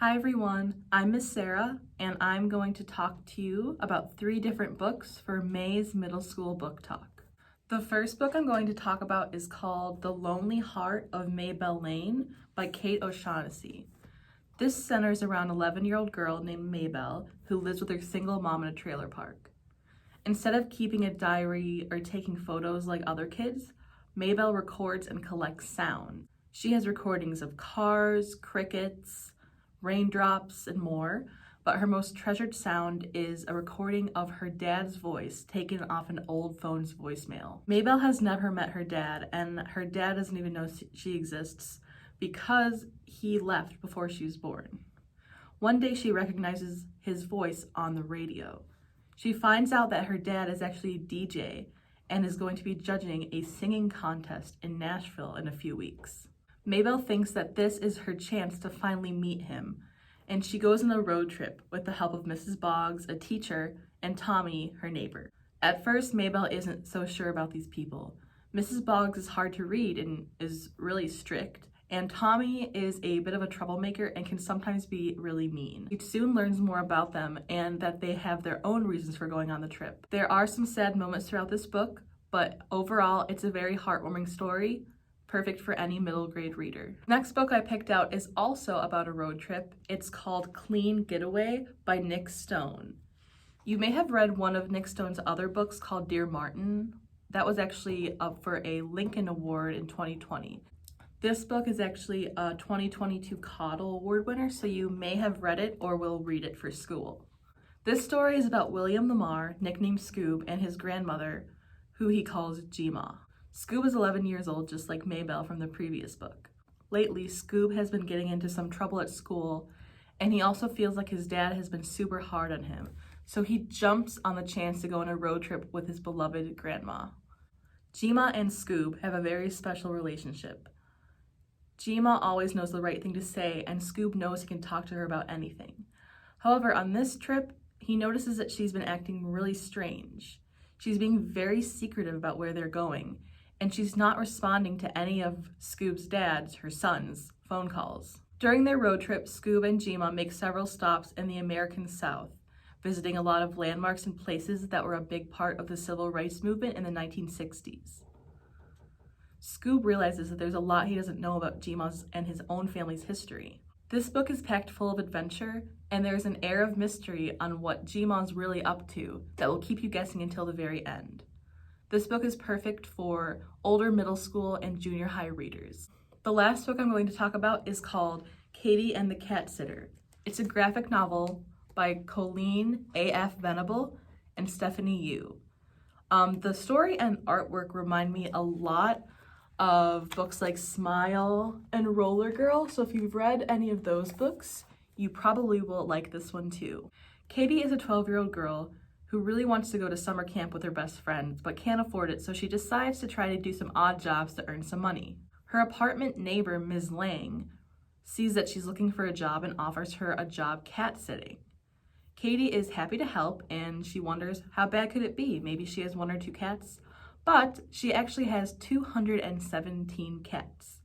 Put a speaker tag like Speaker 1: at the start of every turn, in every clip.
Speaker 1: Hi everyone, I'm Miss Sarah and I'm going to talk to you about 3 different books for May's Middle School Book Talk. The first book I'm going to talk about is called The Lonely Heart of Maybelle Lane by Kate O'Shaughnessy. This centers around an 11-year-old girl named Maybelle who lives with her single mom in a trailer park. Instead of keeping a diary or taking photos like other kids, Maybelle records and collects sound. She has recordings of cars, crickets, raindrops, and more, but her most treasured sound is a recording of her dad's voice taken off an old phone's voicemail. Maybelle has never met her dad, and her dad doesn't even know she exists because he left before she was born. One day she recognizes his voice on the radio. She finds out that her dad is actually a DJ and is going to be judging a singing contest in Nashville in a few weeks. Maybelle thinks that this is her chance to finally meet him, and she goes on a road trip with the help of Mrs. Boggs, a teacher, and Tommy, her neighbor. At first, Maybelle isn't so sure about these people. Mrs. Boggs is hard to read and is really strict, and Tommy is a bit of a troublemaker and can sometimes be really mean. She soon learns more about them and that they have their own reasons for going on the trip. There are some sad moments throughout this book, but overall, it's a very heartwarming story, perfect for any middle grade reader. Next book I picked out is also about a road trip. It's called Clean Getaway by Nick Stone. You may have read one of Nick Stone's other books called Dear Martin. That was actually up for a Lincoln Award in 2020. This book is actually a 2022 Cottle Award winner, so you may have read it or will read it for school. This story is about William Lamar, nicknamed Scoob, and his grandmother, who he calls Gma. Scoob is 11 years old, just like Maybelle from the previous book. Lately, Scoob has been getting into some trouble at school, and he also feels like his dad has been super hard on him, so he jumps on the chance to go on a road trip with his beloved grandma. Gma and Scoob have a very special relationship. Gma always knows the right thing to say, and Scoob knows he can talk to her about anything. However, on this trip, he notices that she's been acting really strange. She's being very secretive about where they're going, and she's not responding to any of Scoob's dad's, her son's, phone calls. During their road trip, Scoob and Gma make several stops in the American South, visiting a lot of landmarks and places that were a big part of the civil rights movement in the 1960s. Scoob realizes that there's a lot he doesn't know about Gma's and his own family's history. This book is packed full of adventure, and there's an air of mystery on what Gma's really up to that will keep you guessing until the very end. This book is perfect for older middle school and junior high readers. The last book I'm going to talk about is called Katie and the Cat Sitter. It's a graphic novel by Colleen A.F. Venable and Stephanie Yu. The story and artwork remind me a lot of books like Smile and Roller Girl, so if you've read any of those books, you probably will like this one too. Katie is a 12-year-old girl who really wants to go to summer camp with her best friends, but can't afford it, so she decides to try to do some odd jobs to earn some money. Her apartment neighbor, Ms. Lang, sees that she's looking for a job and offers her a job cat sitting. Katie is happy to help, and she wonders how bad could it be? Maybe she has 1 or 2 cats, but she actually has 217 cats.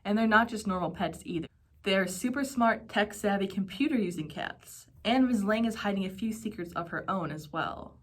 Speaker 1: And they're not just normal pets either. They're super smart, tech-savvy, computer-using cats. And Ms. Lang is hiding a few secrets of her own as well.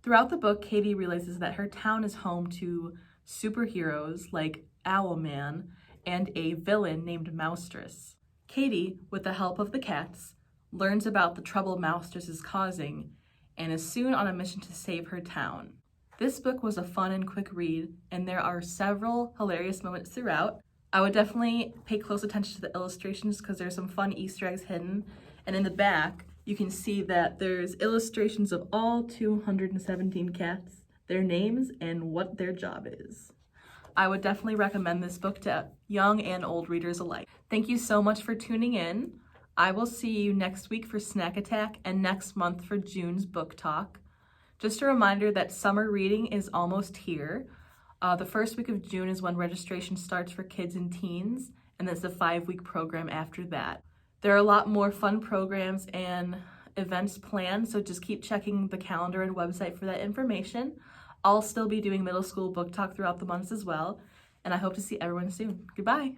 Speaker 1: Throughout the book, Katie realizes that her town is home to superheroes like Owlman and a villain named Moustress. Katie, with the help of the cats, learns about the trouble Moustress is causing and is soon on a mission to save her town. This book was a fun and quick read, and there are several hilarious moments throughout. I would definitely pay close attention to the illustrations because there's some fun Easter eggs hidden. And in the back, you can see that there's illustrations of all 217 cats, their names, and what their job is. I would definitely recommend this book to young and old readers alike. Thank you so much for tuning in. I will see you next week for Snack Attack and next month for June's Book Talk. Just a reminder that summer reading is almost here. The first week of June is when registration starts for kids and teens, and it's a 5-week program after that. There are a lot more fun programs and events planned, so just keep checking the calendar and website for that information. I'll still be doing middle school book talk throughout the months as well, and I hope to see everyone soon. Goodbye!